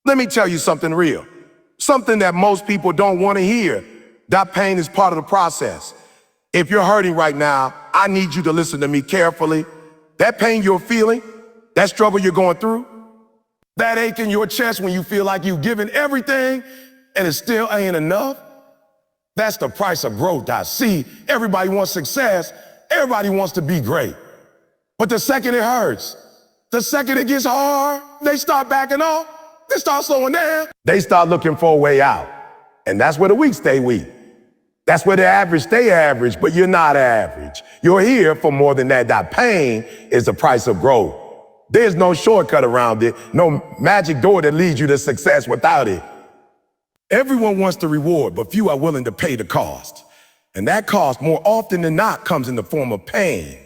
Let me tell you something real, something that most people don't want to hear. That pain is part of the process. If you're hurting right now, I need you to listen to me carefully. That pain you're feeling, that struggle you're going through, that ache in your chest when you feel like you've given everything and it still ain't enough, that's the price of growth. I see everybody wants success. Everybody wants to be great. But the second it hurts, the second it gets hard, they start backing off. They start slowing down. They start looking for a way out. And that's where the weak stay weak. That's where the average stay average, but you're not average. You're here for more than that. That pain is the price of growth. There's no shortcut around it, no magic door that leads you to success without it. Everyone wants the reward, but few are willing to pay the cost. And that cost, more often than not, comes in the form of pain.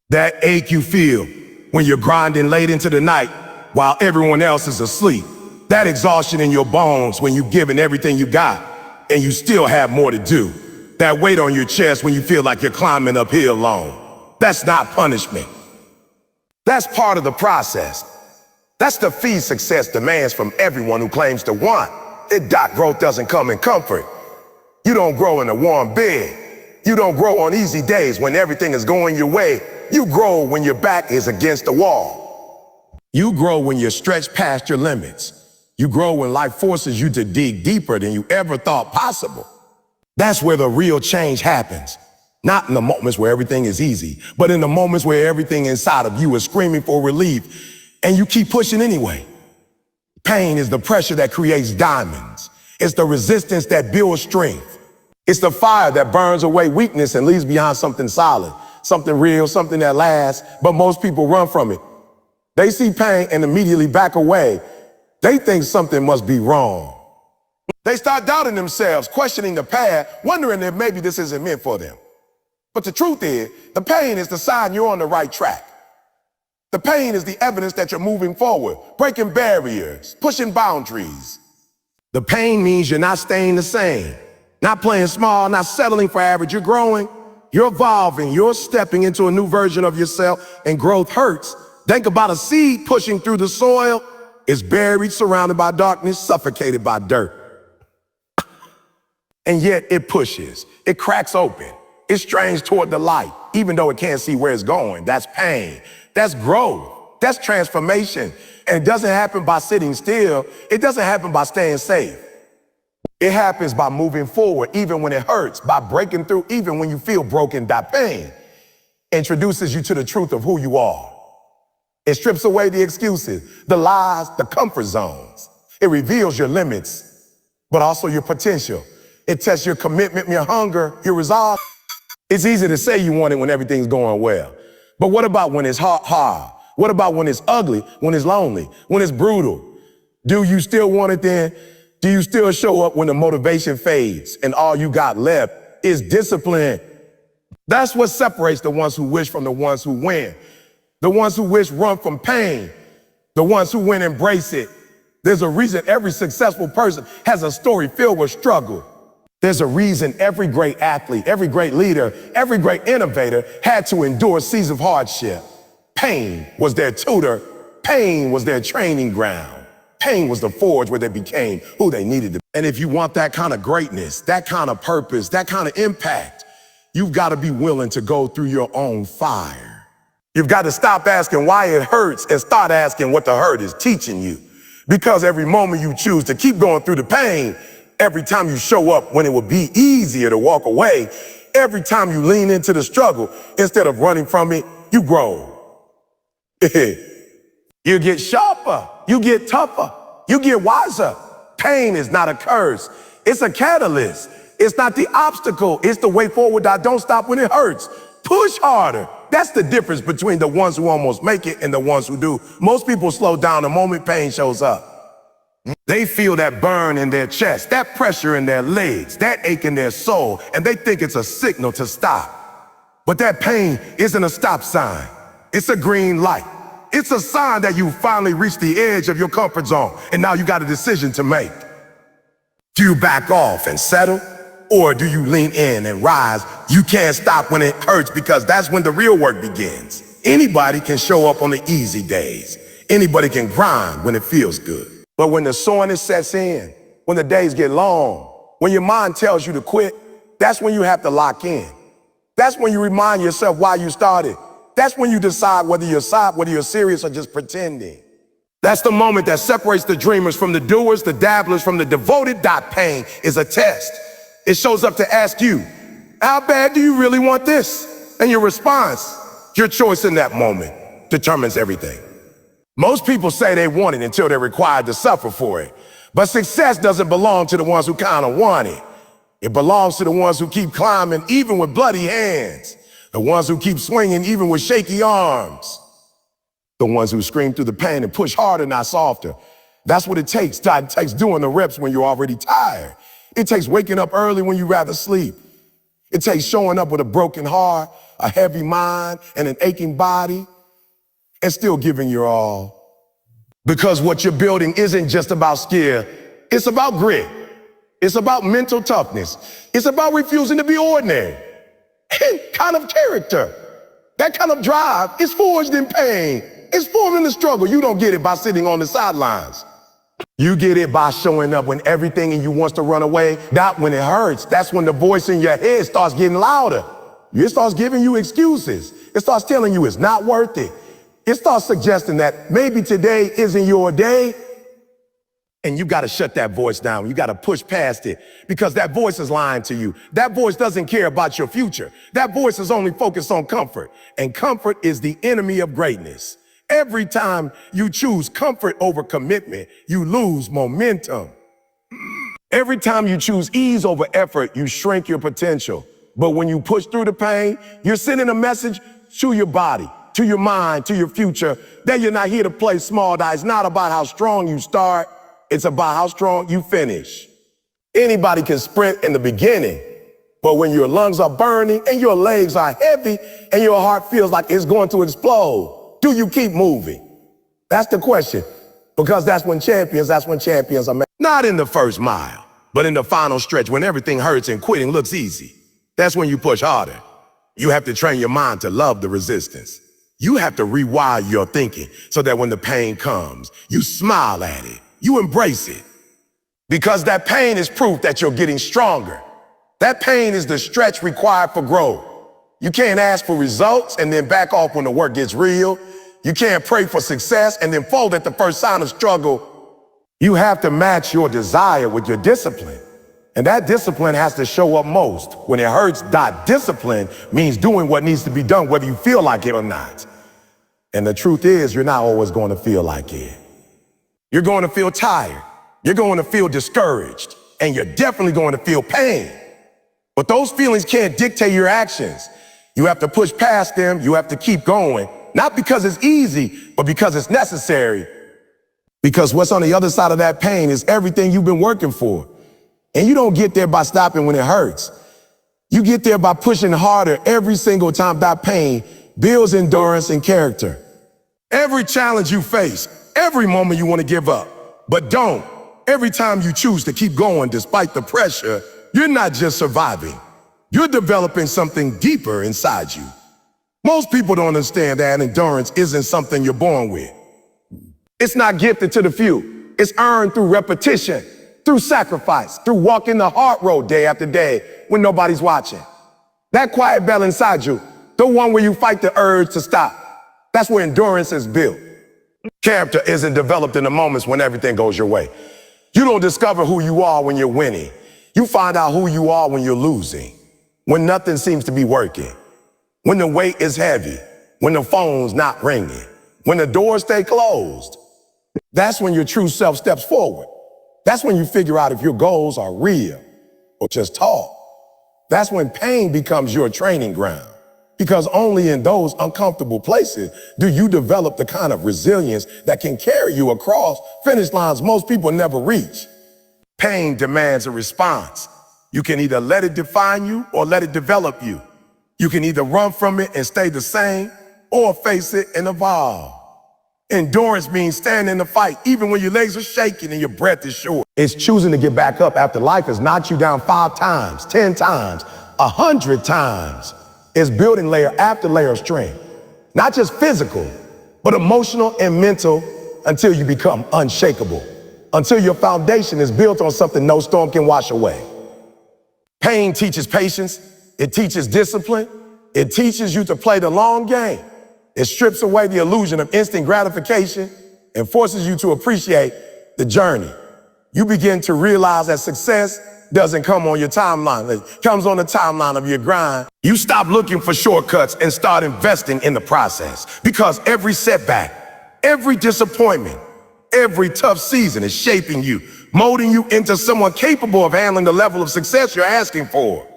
That ache you feel when you're grinding late into the night while everyone else is asleep. That exhaustion in your bones when you've given everything you got and you still have more to do. That weight on your chest when you feel like you're climbing uphill alone. That's not punishment. That's part of the process. That's the fee success demands from everyone who claims to want. Growth doesn't come in comfort. You don't grow in a warm bed. You don't grow on easy days when everything is going your way. You grow when your back is against the wall. You grow when you're stretched past your limits. You grow when life forces you to dig deeper than you ever thought possible. That's where the real change happens. Not in the moments where everything is easy, but in the moments where everything inside of you is screaming for relief and you keep pushing anyway. Pain is the pressure that creates diamonds. It's the resistance that builds strength. It's the fire that burns away weakness and leaves behind something solid, something real, something that lasts, but most people run from it. They see pain and immediately back away. They think something must be wrong. They start doubting themselves, questioning the path, wondering if maybe this isn't meant for them. But the truth is, the pain is the sign you're on the right track. The pain is the evidence that you're moving forward, breaking barriers, pushing boundaries. The pain means you're not staying the same, not playing small, not settling for average. You're growing, you're evolving, you're stepping into a new version of yourself, and growth hurts. Think about a seed pushing through the soil. It's buried, surrounded by darkness, suffocated by dirt. And yet it pushes, it cracks open, it strains toward the light, even though it can't see where it's going. That's pain, that's growth, that's transformation. And it doesn't happen by sitting still, it doesn't happen by staying safe. It happens by moving forward, even when it hurts, by breaking through, even when you feel broken. That pain introduces you to the truth of who you are. It strips away the excuses, the lies, the comfort zones. It reveals your limits, but also your potential. It tests your commitment, your hunger, your resolve. It's easy to say you want it when everything's going well. But what about when it's hard? What about when it's ugly, when it's lonely, when it's brutal? Do you still want it then? Do you still show up when the motivation fades and all you got left is discipline? That's what separates the ones who wish from the ones who win. The ones who wish run from pain. The ones who win embrace it. There's a reason every successful person has a story filled with struggle. There's a reason every great athlete, every great leader, every great innovator had to endure seasons of hardship. Pain was their tutor. Pain was their training ground. Pain was the forge where they became who they needed to be. And if you want that kind of greatness, that kind of purpose, that kind of impact, you've got to be willing to go through your own fire. You've got to stop asking why it hurts and start asking what the hurt is teaching you. Because every moment you choose to keep going through the pain, every time you show up when it would be easier to walk away, every time you lean into the struggle instead of running from it, you grow. You get sharper, you get tougher, you get wiser. Pain is not a curse, it's a catalyst. It's not the obstacle, it's the way forward that don't stop when it hurts. Push harder. That's the difference between the ones who almost make it and the ones who do. Most people slow down the moment pain shows up. They feel that burn in their chest, that pressure in their legs, that ache in their soul, and they think it's a signal to stop. But that pain isn't a stop sign. It's a green light. It's a sign that you finally reached the edge of your comfort zone, and now you got a decision to make. Do you back off and settle? Or do you lean in and rise? You can't stop when it hurts because that's when the real work begins. Anybody can show up on the easy days. Anybody can grind when it feels good. But when the soreness sets in, when the days get long, when your mind tells you to quit, that's when you have to lock in. That's when you remind yourself why you started. That's when you decide whether you're serious or just pretending. That's the moment that separates the dreamers from the doers, the dabblers from the devoted. Pain is a test. It shows up to ask you, how bad do you really want this? And your response, your choice in that moment, determines everything. Most people say they want it until they're required to suffer for it. But success doesn't belong to the ones who kind of want it. It belongs to the ones who keep climbing even with bloody hands. The ones who keep swinging even with shaky arms. The ones who scream through the pain and push harder, not softer. That's what it takes. It takes doing the reps when you're already tired. It takes waking up early when you'd rather sleep. It takes showing up with a broken heart, a heavy mind, and an aching body, and still giving your all. Because what you're building isn't just about skill. It's about grit. It's about mental toughness. It's about refusing to be ordinary. And kind of character. That kind of drive is forged in pain. It's formed in the struggle. You don't get it by sitting on the sidelines. You get it by showing up when everything in you wants to run away, not when it hurts. That's when the voice in your head starts getting louder. It starts giving you excuses. It starts telling you it's not worth it. It starts suggesting that maybe today isn't your day. And you got to shut that voice down. You got to push past it because that voice is lying to you. That voice doesn't care about your future. That voice is only focused on comfort. And comfort is the enemy of greatness. Every time you choose comfort over commitment, you lose momentum. Every time you choose ease over effort, you shrink your potential. But when you push through the pain, you're sending a message to your body, to your mind, to your future, that you're not here to play small. That it's not about how strong you start. It's about how strong you finish. Anybody can sprint in the beginning, but when your lungs are burning and your legs are heavy and your heart feels like it's going to explode, do you keep moving? That's the question, because that's when champions are made. Not in the first mile, but in the final stretch when everything hurts and quitting looks easy. That's when you push harder. You have to train your mind to love the resistance. You have to rewire your thinking so that when the pain comes, you smile at it. You embrace it, because that pain is proof that you're getting stronger. That pain is the stretch required for growth. You can't ask for results and then back off when the work gets real. You can't pray for success and then fold at the first sign of struggle. You have to match your desire with your discipline. And that discipline has to show up most when it hurts. Discipline means doing what needs to be done, whether you feel like it or not. And the truth is, you're not always going to feel like it. You're going to feel tired. You're going to feel discouraged. And you're definitely going to feel pain. But those feelings can't dictate your actions. You have to push past them. You have to keep going. Not because it's easy, but because it's necessary. Because what's on the other side of that pain is everything you've been working for. And you don't get there by stopping when it hurts. You get there by pushing harder every single time. That pain builds endurance and character. Every challenge you face, every moment you want to give up, but don't. Every time you choose to keep going despite the pressure, you're not just surviving. You're developing something deeper inside you. Most people don't understand that endurance isn't something you're born with. It's not gifted to the few. It's earned through repetition, through sacrifice, through walking the hard road day after day when nobody's watching. That quiet battle inside you, the one where you fight the urge to stop, that's where endurance is built. Character isn't developed in the moments when everything goes your way. You don't discover who you are when you're winning. You find out who you are when you're losing, when nothing seems to be working, when the weight is heavy, when the phone's not ringing, when the doors stay closed. That's when your true self steps forward. That's when you figure out if your goals are real or just talk. That's when pain becomes your training ground. Because only in those uncomfortable places do you develop the kind of resilience that can carry you across finish lines most people never reach. Pain demands a response. You can either let it define you or let it develop you. You can either run from it and stay the same or face it and evolve. Endurance means standing in the fight even when your legs are shaking and your breath is short. It's choosing to get back up after life has knocked you down 5 times, 10 times, 100 times. It's building layer after layer of strength, not just physical, but emotional and mental until you become unshakable. until your foundation is built on something no storm can wash away. Pain teaches patience, it teaches discipline, it teaches you to play the long game. It strips away the illusion of instant gratification and forces you to appreciate the journey. You begin to realize that success doesn't come on your timeline. It comes on the timeline of your grind. You stop looking for shortcuts and start investing in the process, because every setback, every disappointment, every tough season is shaping you, molding you into someone capable of handling the level of success you're asking for.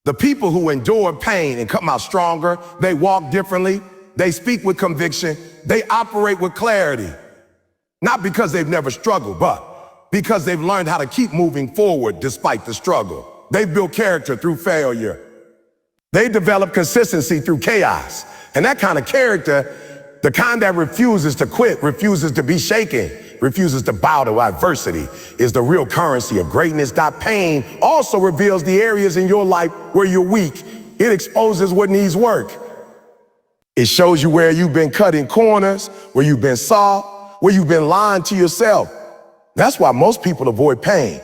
The people who endure pain and come out stronger, they walk differently, they speak with conviction, they operate with clarity. Not because they've never struggled, but because they've learned how to keep moving forward despite the struggle. They've built character through failure. They develop consistency through chaos. And that kind of character, the kind that refuses to quit, refuses to be shaken, refuses to bow to adversity, is the real currency of greatness. Pain also reveals the areas in your life where you're weak. It exposes what needs work. It shows you where you've been cutting corners, where you've been soft, where you've been lying to yourself. That's why most people avoid pain,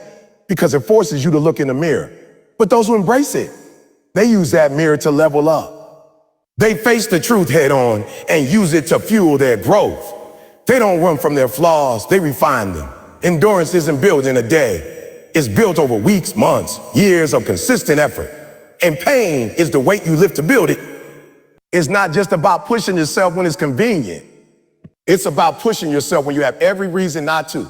because it forces you to look in the mirror. But those who embrace it, they use that mirror to level up. They face the truth head on and use it to fuel their growth. They don't run from their flaws, they refine them. Endurance isn't built in a day. It's built over weeks, months, years of consistent effort. And pain is the weight you lift to build it. It's not just about pushing yourself when it's convenient. It's about pushing yourself when you have every reason not to.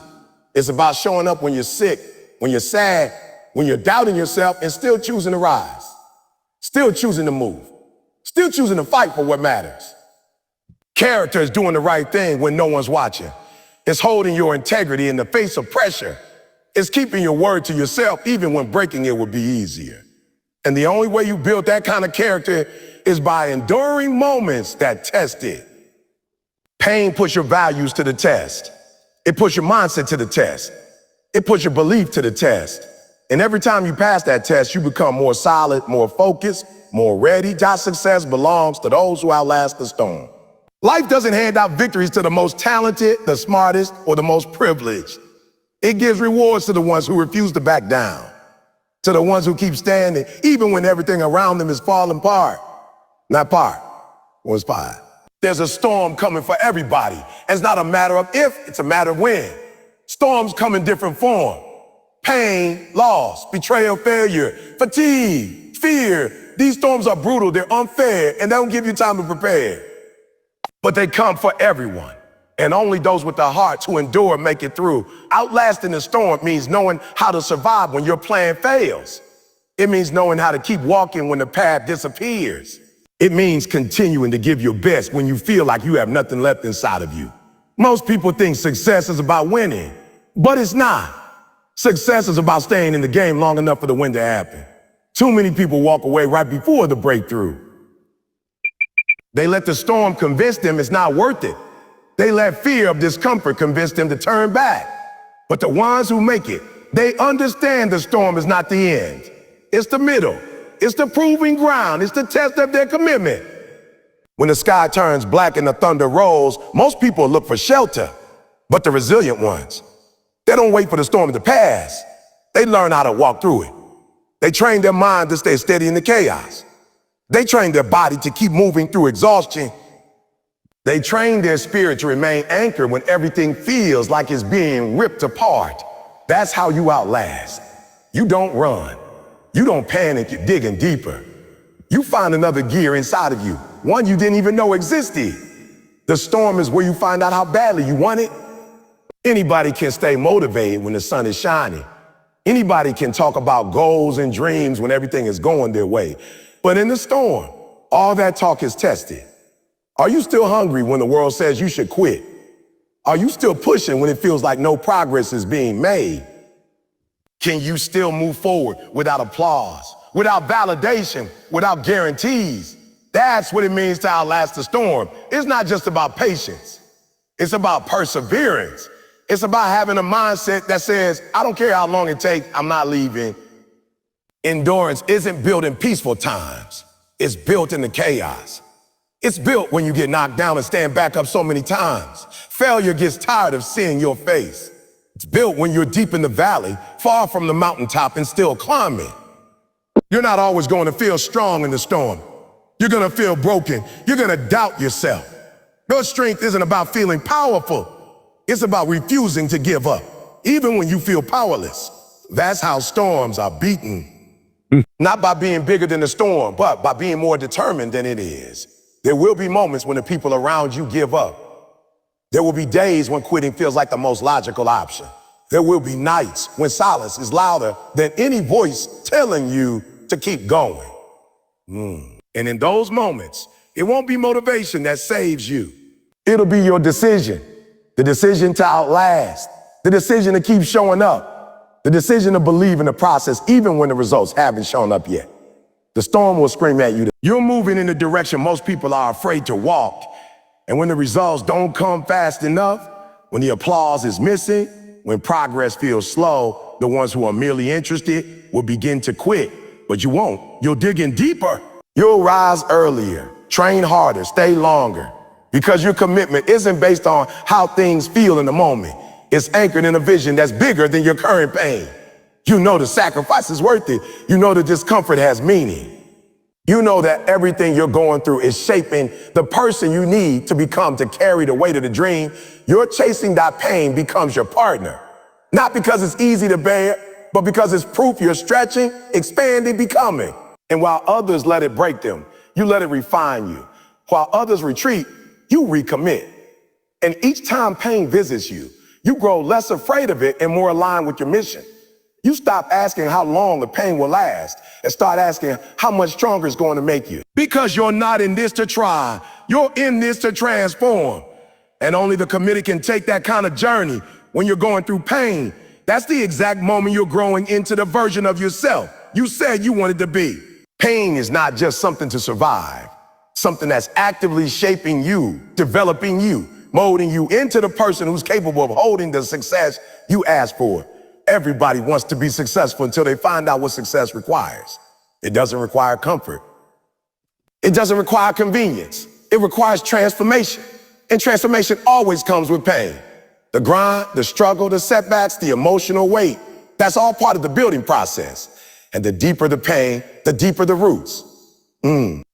It's about showing up when you're sick, when you're sad, when you're doubting yourself, and still choosing to rise, still choosing to move, still choosing to fight for what matters. Character is doing the right thing when no one's watching. It's holding your integrity in the face of pressure. It's keeping your word to yourself even when breaking it would be easier. And the only way you build that kind of character is by enduring moments that test it. Pain puts your values to the test. It puts your mindset to the test. It puts your belief to the test. And every time you pass that test, you become more solid, more focused, more ready. God's success belongs to those who outlast the storm. Life doesn't hand out victories to the most talented, the smartest, or the most privileged. It gives rewards to the ones who refuse to back down, to the ones who keep standing, even when everything around them is falling apart. Not part, was part. There's a storm coming for everybody. And it's not a matter of if, it's a matter of when. Storms come in different form. Pain, loss, betrayal, failure, fatigue, fear. These storms are brutal, they're unfair, and they don't give you time to prepare. But they come for everyone. And only those with the hearts who endure make it through. Outlasting the storm means knowing how to survive when your plan fails. It means knowing how to keep walking when the path disappears. It means continuing to give your best when you feel like you have nothing left inside of you. Most people think success is about winning, but it's not. Success is about staying in the game long enough for the win to happen. Too many people walk away right before the breakthrough. They let the storm convince them it's not worth it. They let fear of discomfort convince them to turn back. But the ones who make it, they understand the storm is not the end. It's the middle. It's the proving ground. It's the test of their commitment. When the sky turns black and the thunder rolls, most people look for shelter. But the resilient ones, they don't wait for the storm to pass. They learn how to walk through it. They train their mind to stay steady in the chaos. They train their body to keep moving through exhaustion. They train their spirit to remain anchored when everything feels like it's being ripped apart. That's how you outlast. You don't run. You don't panic, you're digging deeper. You find another gear inside of you, one you didn't even know existed. The storm is where you find out how badly you want it. Anybody can stay motivated when the sun is shining. Anybody can talk about goals and dreams when everything is going their way. But in the storm, all that talk is tested. Are you still hungry when the world says you should quit? Are you still pushing when it feels like no progress is being made? Can you still move forward without applause, without validation, without guarantees? That's what it means to outlast the storm. It's not just about patience. It's about perseverance. It's about having a mindset that says, I don't care how long it takes, I'm not leaving. Endurance isn't built in peaceful times. It's built in the chaos. It's built when you get knocked down and stand back up so many times. Failure gets tired of seeing your face. It's built when you're deep in the valley, far from the mountaintop and still climbing. You're not always going to feel strong in the storm. You're going to feel broken. You're going to doubt yourself. Your strength isn't about feeling powerful. It's about refusing to give up, even when you feel powerless. That's how storms are beaten. Not by being bigger than the storm, but by being more determined than it is. There will be moments when the people around you give up. There will be days when quitting feels like the most logical option. There will be nights when silence is louder than any voice telling you to keep going. And in those moments, it won't be motivation that saves you. It'll be your decision. The decision to outlast. The decision to keep showing up. The decision to believe in the process even when the results haven't shown up yet. The storm will scream at you. You're moving in the direction most people are afraid to walk. And when the results don't come fast enough, when the applause is missing, when progress feels slow, the ones who are merely interested will begin to quit. But you won't. You'll dig in deeper. You'll rise earlier, train harder, stay longer. Because your commitment isn't based on how things feel in the moment. It's anchored in a vision that's bigger than your current pain. You know the sacrifice is worth it. You know the discomfort has meaning. You know that everything you're going through is shaping the person you need to become to carry the weight of the dream. You're chasing that pain becomes your partner. Not because it's easy to bear, but because it's proof you're stretching, expanding, becoming. And while others let it break them, you let it refine you. While others retreat, you recommit. And each time pain visits you, you grow less afraid of it and more aligned with your mission. You stop asking how long the pain will last and start asking how much stronger it's going to make you. Because you're not in this to try, you're in this to transform. And only the committed can take that kind of journey when you're going through pain. That's the exact moment you're growing into the version of yourself you said you wanted to be. Pain is not just something to survive, something that's actively shaping you, developing you, molding you into the person who's capable of holding the success you asked for. Everybody wants to be successful until they find out what success requires. It doesn't require comfort. It doesn't require convenience. It requires transformation. And transformation always comes with pain. The grind, the struggle, the setbacks, the emotional weight. That's all part of the building process. And the deeper the pain, the deeper the roots.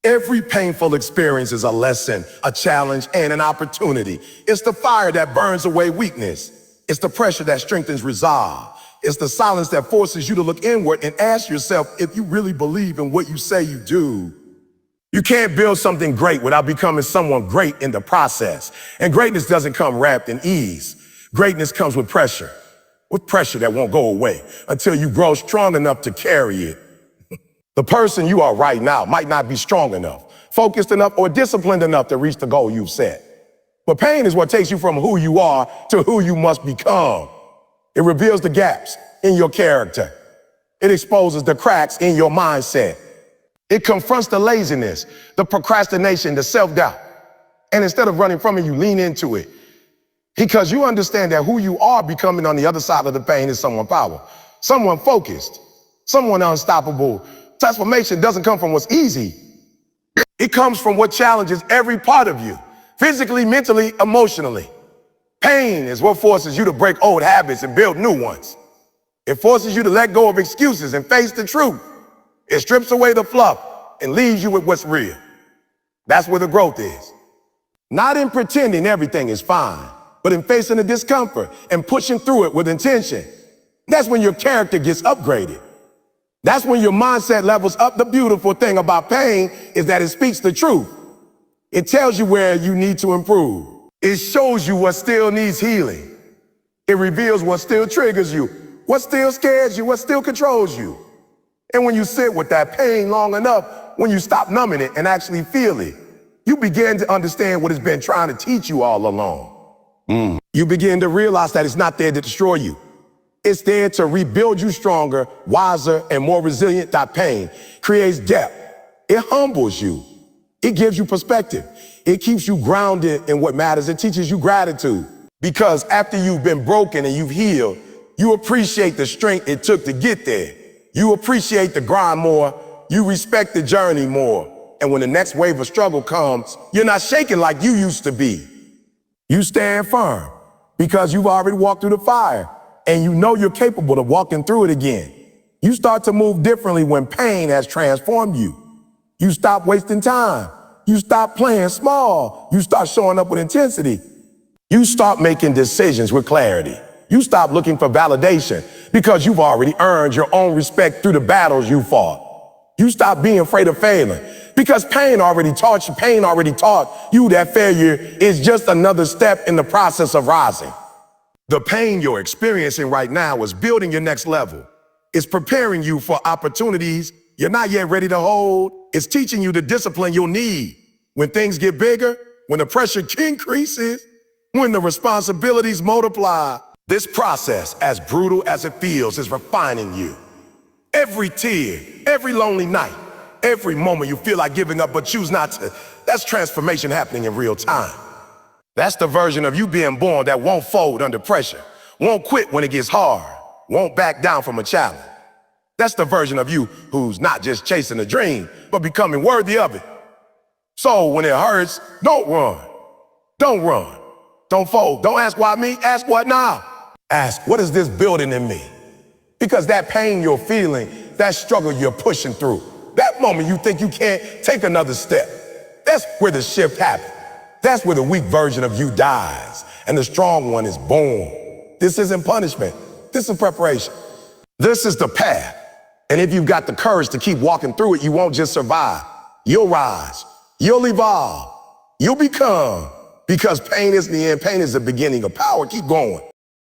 Every painful experience is a lesson, a challenge, and an opportunity. It's the fire that burns away weakness. It's the pressure that strengthens resolve. It's the silence that forces you to look inward and ask yourself if you really believe in what you say you do. You can't build something great without becoming someone great in the process. And greatness doesn't come wrapped in ease. Greatness comes with pressure that won't go away until you grow strong enough to carry it. The person you are right now might not be strong enough, focused enough, or disciplined enough to reach the goal you've set. But pain is what takes you from who you are to who you must become. It reveals the gaps in your character. It exposes the cracks in your mindset. It confronts the laziness, the procrastination, the self-doubt. And instead of running from it, you lean into it. Because you understand that who you are becoming on the other side of the pain is someone powerful, someone focused, someone unstoppable. Transformation doesn't come from what's easy. It comes from what challenges every part of you, physically, mentally, emotionally. Pain is what forces you to break old habits and build new ones. It forces you to let go of excuses and face the truth. It strips away the fluff and leaves you with what's real. That's where the growth is. Not in pretending everything is fine, but in facing the discomfort and pushing through it with intention. That's when your character gets upgraded. That's when your mindset levels up. The beautiful thing about pain is that it speaks the truth. It tells you where you need to improve. It shows you what still needs healing. It reveals what still triggers you, what still scares you, what still controls you. And when you sit with that pain long enough, when you stop numbing it and actually feel it, you begin to understand what it's been trying to teach you all along. You begin to realize that it's not there to destroy you. It's there to rebuild you stronger, wiser, and more resilient. That pain creates depth. It humbles you. It gives you perspective. It keeps you grounded in what matters. It teaches you gratitude. Because after you've been broken and you've healed, you appreciate the strength it took to get there. You appreciate the grind more. You respect the journey more. And when the next wave of struggle comes, you're not shaking like you used to be. You stand firm because you've already walked through the fire. and you know you're capable of walking through it again. You start to move differently when pain has transformed you. You stop wasting time. You stop playing small. You start showing up with intensity. You start making decisions with clarity. You stop looking for validation because you've already earned your own respect through the battles you fought. You stop being afraid of failing because pain already taught you that failure is just another step in the process of rising. The pain you're experiencing right now is building your next level. It's preparing you for opportunities you're not yet ready to hold. It's teaching you the discipline you'll need when things get bigger, when the pressure increases, when the responsibilities multiply. This process, as brutal as it feels, is refining you. Every tear, every lonely night, every moment you feel like giving up but choose not to, that's transformation happening in real time. That's the version of you being born that won't fold under pressure, won't quit when it gets hard, won't back down from a challenge. That's the version of you who's not just chasing a dream, but becoming worthy of it. So when it hurts, don't run. Don't run. Don't fold. Don't ask why me, ask what now. Ask, what is this building in me? Because that pain you're feeling, that struggle you're pushing through, that moment you think you can't take another step, that's where the shift happens. That's where the weak version of you dies and the strong one is born. This isn't punishment. This is preparation. This is the path. And if you've got the courage to keep walking through it, you won't just survive. You'll rise. You'll evolve. You'll become. Because pain isn't the end. Pain is the beginning of power. Keep going.